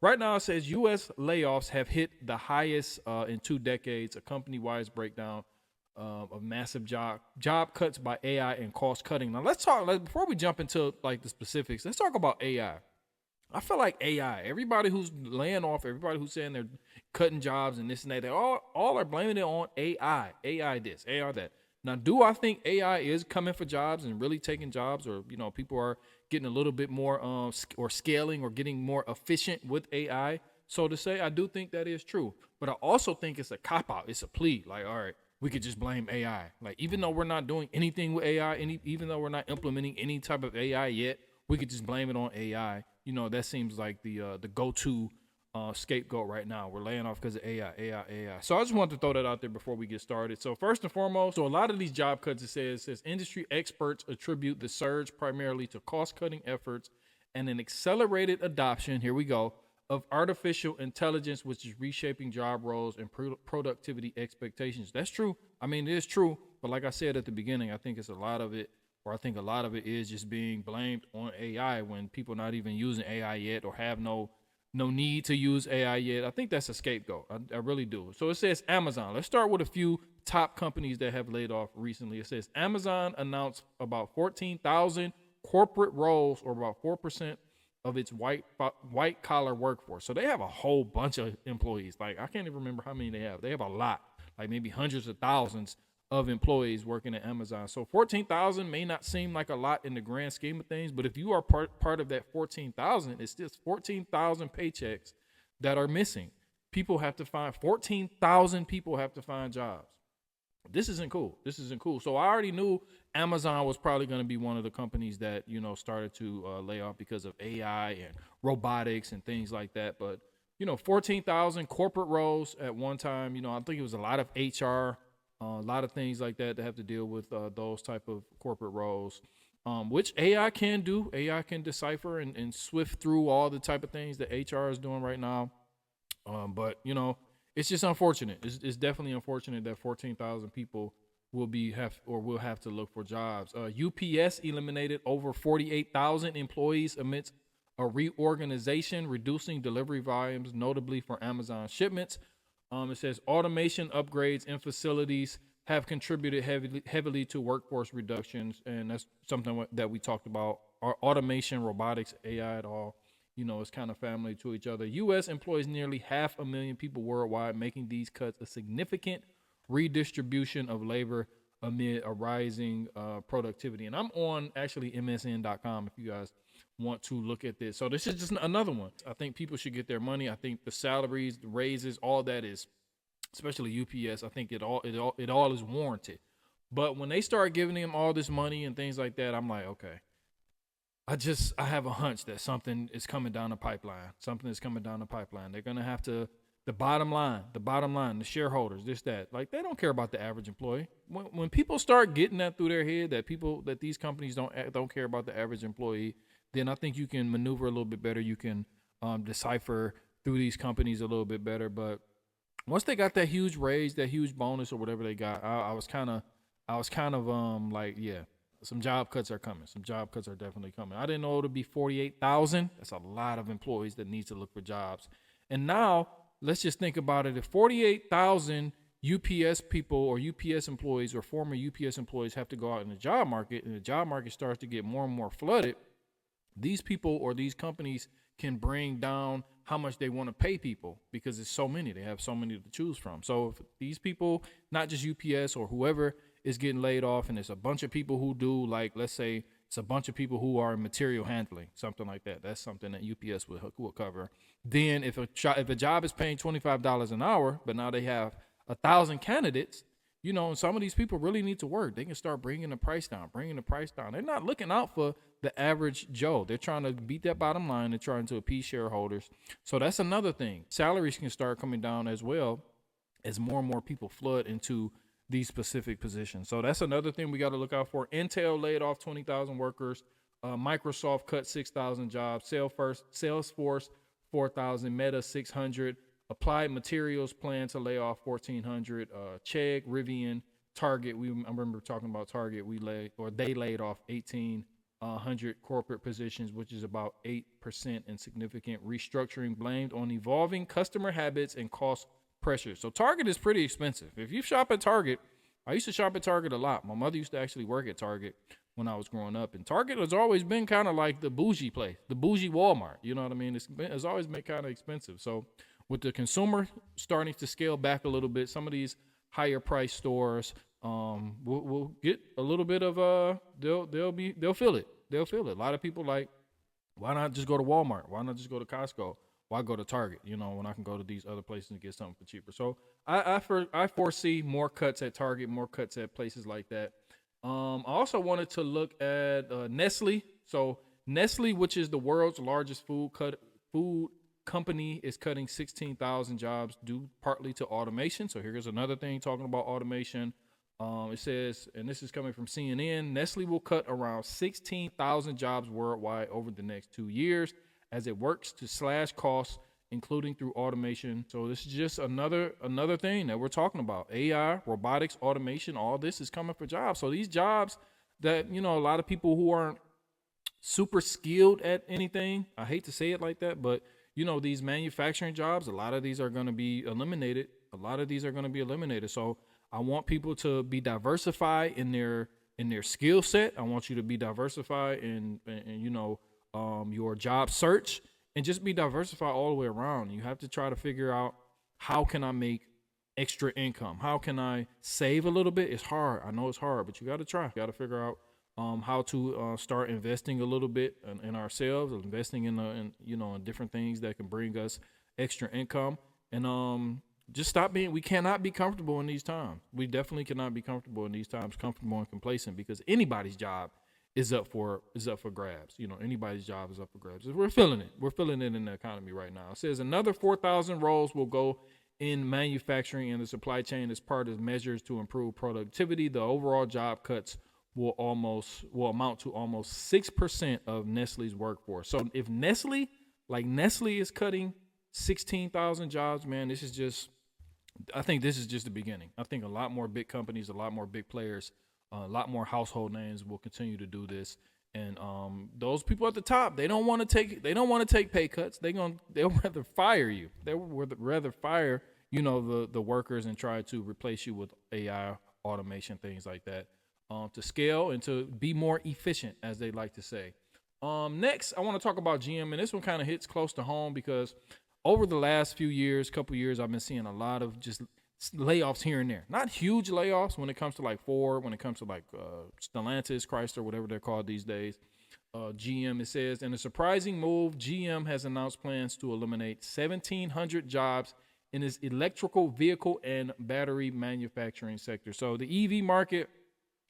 Right now, it says U.S. layoffs have hit the highest in 2 decades. A company-wide breakdown of massive job cuts by AI and cost cutting. Now, let's talk. Before we jump into like the specifics, let's talk about AI. I feel like AI. Everybody who's laying off, everybody who's saying they're cutting jobs and this and that, they all are blaming it on AI. AI this, AI that. Now, do I think AI is coming for jobs and really taking jobs, or people are getting a little bit more or scaling or getting more efficient with AI? So to say, I do think that is true, but I also think it's a cop out. It's a plea. Like, all right, we could just blame AI. Like, even though we're not doing anything with AI, even though we're not implementing any type of AI yet, we could just blame it on AI. That seems like the go-to scapegoat right now. We're laying off because of AI. So I just wanted to throw that out there before we get started. So first and foremost, so a lot of these job cuts, it says industry experts attribute the surge primarily to cost-cutting efforts and an accelerated adoption, here we go, of artificial intelligence, which is reshaping job roles and productivity expectations. That's true. I mean, it is true. But like I said at the beginning, I think a lot of it is just being blamed on AI when people not even using AI yet or have no need to use AI yet. I think that's a scapegoat. I really do. So it says Amazon. Let's start with a few top companies that have laid off recently. It says Amazon announced about 14,000 corporate roles, or about 4% of its white collar workforce. So they have a whole bunch of employees. Like, I can't even remember how many they have. They have a lot, like maybe hundreds of thousands of employees working at Amazon. So 14,000 may not seem like a lot in the grand scheme of things, but if you are part of that 14,000, it's just 14,000 paychecks that are missing. 14,000 people have to find jobs. This isn't cool. So I already knew Amazon was probably going to be one of the companies that, started to lay off because of AI and robotics and things like that. But, 14,000 corporate roles at one time, I think it was a lot of HR, a lot of things like that have to deal with those type of corporate roles, which AI can do. AI can decipher and swift through all the type of things that HR is doing right now. But, it's just unfortunate. It's definitely unfortunate that 14,000 people will have to look for jobs. UPS eliminated over 48,000 employees amidst a reorganization, reducing delivery volumes, notably for Amazon shipments. It says automation upgrades in facilities have contributed heavily to workforce reductions, and that's something that we talked about. Automation, robotics, AI, at all, it's kind of family to each other. U.S. employs nearly 500,000 people worldwide, making these cuts a significant redistribution of labor amid a rising productivity. And I'm on actually MSN.com if you guys want to look at this. So this is just another one. I think people should get their money. I think the salaries, the raises, all that is, especially UPS, I think it all is warranted. But when they start giving them all this money and things like that, I'm like, okay, I have a hunch that something is coming down the pipeline. They're going to have to, the bottom line, the shareholders, this, that, like, they don't care about the average employee. When people start getting that through their head, that these companies don't care about the average employee, then I think you can maneuver a little bit better. You can decipher through these companies a little bit better. But once they got that huge raise, that huge bonus or whatever they got, I was kind of like, yeah, some job cuts are coming. Some job cuts are definitely coming. I didn't know it would be 48,000. That's a lot of employees that need to look for jobs. And now let's just think about it. If 48,000 UPS people or UPS employees or former UPS employees have to go out in the job market, and the job market starts to get more and more flooded, these people or these companies can bring down how much they want to pay people because it's so many. They have so many to choose from. So if these people, not just UPS or whoever is getting laid off, and it's a bunch of people who do, like, let's say it's a bunch of people who are in material handling, something like that. That's something that UPS will cover. Then if a job is paying $25 an hour, but now they have 1,000 candidates, and some of these people really need to work. They can start bringing the price down. They're not looking out for the average Joe. They're trying to beat that bottom line. They're trying to appease shareholders. So that's another thing. Salaries can start coming down as well as more and more people flood into these specific positions. So that's another thing we got to look out for. Intel laid off 20,000 workers. Microsoft cut 6,000 jobs. Salesforce 4,000. Meta 600. Applied Materials plan to lay off 1,400. Chegg, Rivian, Target. I remember talking about Target. They laid off 1,800 100 corporate positions, which is about 8%, and significant restructuring blamed on evolving customer habits and cost pressures. So Target is pretty expensive. If you shop at Target, I used to shop at Target a lot. My mother used to actually work at Target when I was growing up, and Target has always been kind of like the bougie place, the bougie Walmart. You know what I mean? It's always been kind of expensive. So with the consumer starting to scale back a little bit, some of these higher price stores will get a little bit of they'll feel it. They'll feel it. A lot of people like, why not just go to Walmart? Why not just go to Costco? Why go to Target? You know, when I can go to these other places and get something for cheaper. So I foresee more cuts at Target, more cuts at places like that. I also wanted to look at Nestle. So Nestle, which is the world's largest food company, is cutting 16,000 jobs due partly to automation. So here's another thing talking about automation. It says, and this is coming from CNN, Nestle will cut around 16,000 jobs worldwide over the next 2 years as it works to slash costs, including through automation. So this is just another thing that we're talking about. AI, robotics, automation, all this is coming for jobs. So these jobs that, you know, a lot of people who aren't super skilled at anything, I hate to say it like that, but you know, these manufacturing jobs, a lot of these are going to be eliminated. So I want people to be diversified in their skill set. I want you to be diversified in you know, your job search, and just be diversified all the way around. You have to try to figure out, how can I make extra income? How can I save a little bit? It's hard. I know it's hard, but you got to try. You got to figure out how to start investing a little bit in ourselves, investing in you know, in different things that can bring us extra income, and just stop being. We cannot be comfortable in these times. We definitely cannot be comfortable in these times, comfortable and complacent, because anybody's job is up for grabs. You know, anybody's job is up for grabs. We're feeling it. We're feeling it in the economy right now. It says another 4,000 roles will go in manufacturing and the supply chain as part of measures to improve productivity. The overall job cuts will amount to almost 6% of Nestle's workforce. So if Nestle is cutting 16,000 jobs, man, I think this is just the beginning. I think a lot more big companies, a lot more big players, a lot more household names will continue to do this. And those people at the top, they don't want to take pay cuts. They'll rather fire you. They would rather fire, you know, the workers and try to replace you with AI, automation, things like that. To scale and to be more efficient, as they like to say. Next, I want to talk about GM, and this one kind of hits close to home because over the last couple years, I've been seeing a lot of just layoffs here and there. Not huge layoffs when it comes to like Ford, when it comes to like Stellantis, Chrysler, whatever they're called these days. GM, it says, in a surprising move, GM has announced plans to eliminate 1,700 jobs in its electrical vehicle and battery manufacturing sector. So the EV market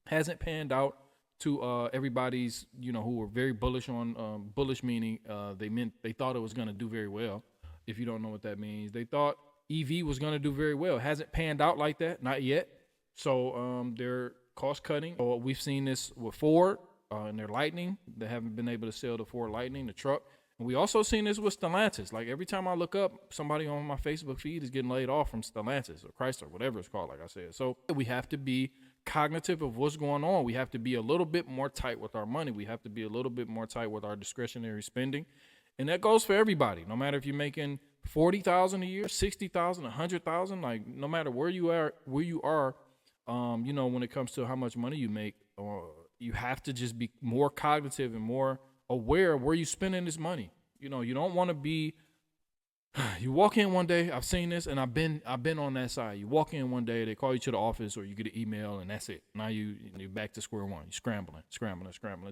hasn't panned out to everybody's, you know, who were very bullish on bullish, meaning they thought it was going to do very well. If you don't know what that means, they thought EV was going to do very well. It hasn't panned out like that, not yet. So they're cost cutting. We've seen this with Ford and their Lightning. They haven't been able to sell the Ford Lightning, the truck. And we also seen this with Stellantis. Like every time I look up, somebody on my Facebook feed is getting laid off from Stellantis or Chrysler, whatever it's called, like I said. So we have to be cognitive of what's going on. We have to be a little bit more tight with our money. We have to be a little bit more tight with our discretionary spending. And that goes for everybody. No matter if you're making $40,000 a year, $60,000, $100,000, like no matter where you are, you know, when it comes to how much money you make, you have to just be more cognitive and more aware of where you're spending this money. You know, you don't want to be. You walk in one day, I've seen this, and I've been on that side. You walk in one day, they call you to the office, or you get an email, and that's it. Now you're back to square one. You're scrambling.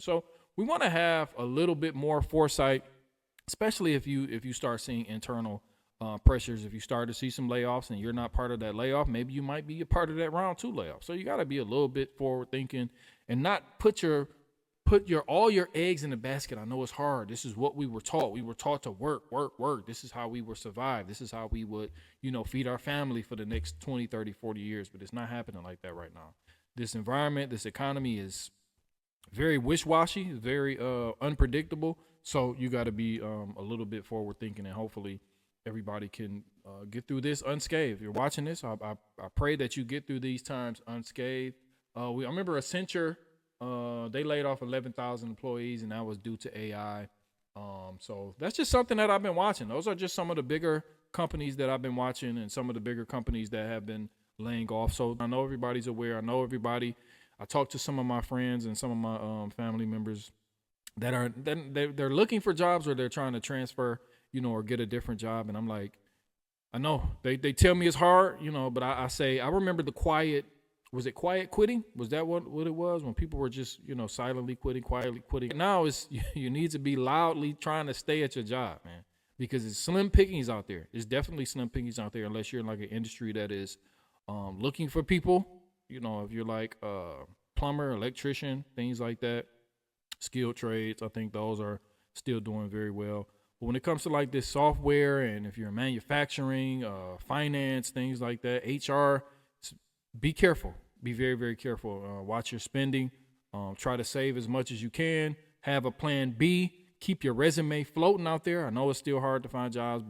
So we want to have a little bit more foresight, especially if you start seeing internal pressures. If you start to see some layoffs and you're not part of that layoff, maybe you might be a part of that round 2 layoff. So you got to be a little bit forward thinking and not put all your eggs in the basket. I know it's hard. This is what we were taught. We were taught to work. This is how we were survive. This is how we would, you know, feed our family for the next 20, 30, 40 years. But it's not happening like that right now. This environment, this economy is very wish-washy, very unpredictable. So you got to be a little bit forward thinking, and hopefully everybody can get through this unscathed. If you're watching this, I pray that you get through these times unscathed. I remember Accenture They laid off 11,000 employees, and that was due to AI. So that's just something that I've been watching. Those are just some of the bigger companies that I've been watching, and some of the bigger companies that have been laying off. So I know everybody's aware. I know everybody. I talked to some of my friends and some of my family members that are they're looking for jobs, or they're trying to transfer, or get a different job. And I'm like, I know they tell me it's hard, but I say, I remember was it quiet quitting? Was that what it was, when people were just, silently quitting, quietly quitting? Now it's, you need to be loudly trying to stay at your job, man, because it's slim pickings out there. It's definitely slim pickings out there, unless you're in like an industry that is looking for people. If you're like plumber, electrician, things like that, skilled trades, I think those are still doing very well. But when it comes to like this software, and if you're in manufacturing, finance, things like that, HR, be careful. Be very, very careful. Watch your spending. Try to save as much as you can. Have a plan B. Keep your resume floating out there. I know it's still hard to find jobs,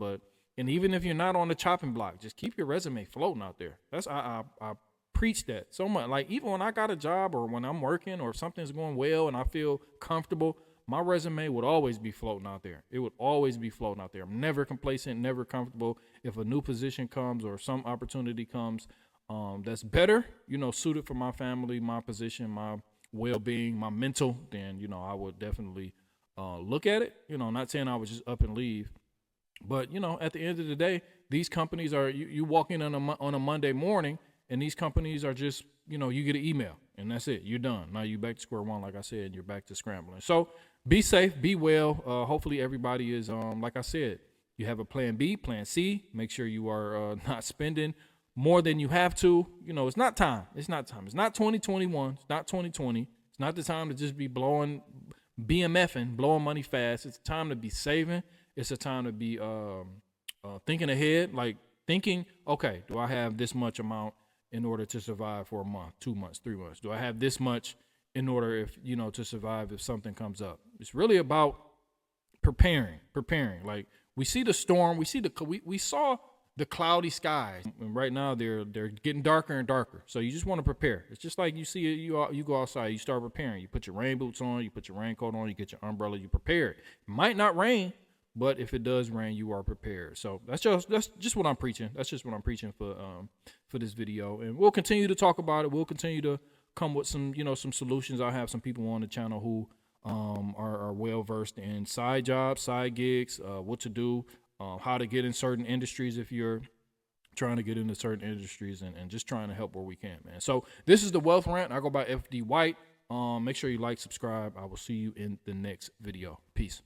and even if you're not on the chopping block, just keep your resume floating out there. I preach that so much. Like, even when I got a job, or when I'm working, or if something's going well and I feel comfortable, my resume would always be floating out there. It would always be floating out there. I'm never complacent, never comfortable. If a new position comes, or some opportunity comes that's better, suited for my family, my position, my well-being, my mental, then, I would definitely look at it. Not saying I would just up and leave, but, at the end of the day, these companies are, you walk in on a Monday morning, and these companies are just, you get an email, and that's it. You're done. Now you back to square one, like I said, and you're back to scrambling. So be safe, be well. Hopefully everybody is, like I said, you have a plan B, plan C. Make sure you are not spending more than you have to. It's not time. It's not time. It's not 2021. It's not 2020. It's not the time to just be BMFing, blowing money fast. It's time to be saving. It's a time to be thinking ahead, like thinking, okay, do I have this much amount in order to survive for a month, 2 months, 3 months? Do I have this much in order to survive if something comes up? It's really about preparing. Like, we see the storm, we saw the cloudy skies, and right now they're getting darker and darker. So you just want to prepare. It's just like you see it, you go outside, you start preparing. You put your rain boots on, you put your raincoat on, you get your umbrella, you prepare. It might not rain, but if it does rain, you are prepared. So that's just what I'm preaching. That's just what I'm preaching for this video. And we'll continue to talk about it. We'll continue to come with some solutions. I have some people on the channel who are well versed in side jobs, side gigs, what to do, how to get in certain industries if you're trying to get into certain industries, and just trying to help where we can, man. So this is the Wealth Rant. I go by FD White. Make sure you like, subscribe. I will see you in the next video. Peace.